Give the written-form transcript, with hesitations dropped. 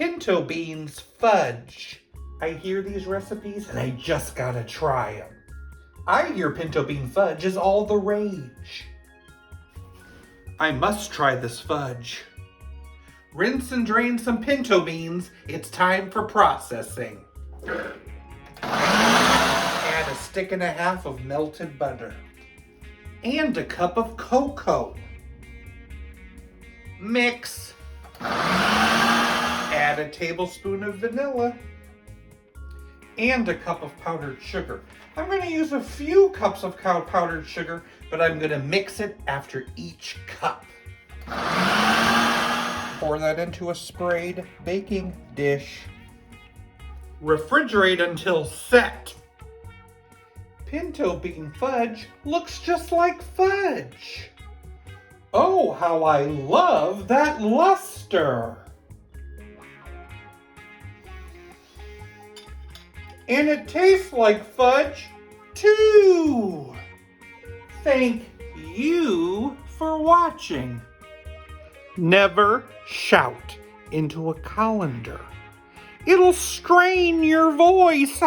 Pinto Bean Fudge. I hear these recipes and I just gotta try them. I hear Pinto Bean Fudge is all the rage. I must try this fudge. Rinse and drain some pinto beans. It's time for processing. Add a stick and a half of melted butter. And a cup of cocoa. Mix. Add a tablespoon of vanilla. And a cup of powdered sugar. I'm going to use a few cups of powdered sugar, but I'm going to mix it after each cup. Pour that into a sprayed baking dish. Refrigerate until set. Pinto Bean Fudge looks just like fudge. Oh, how I love that luster. And it tastes like fudge, too. Thank you for watching. Never shout into a colander. It'll strain your voice.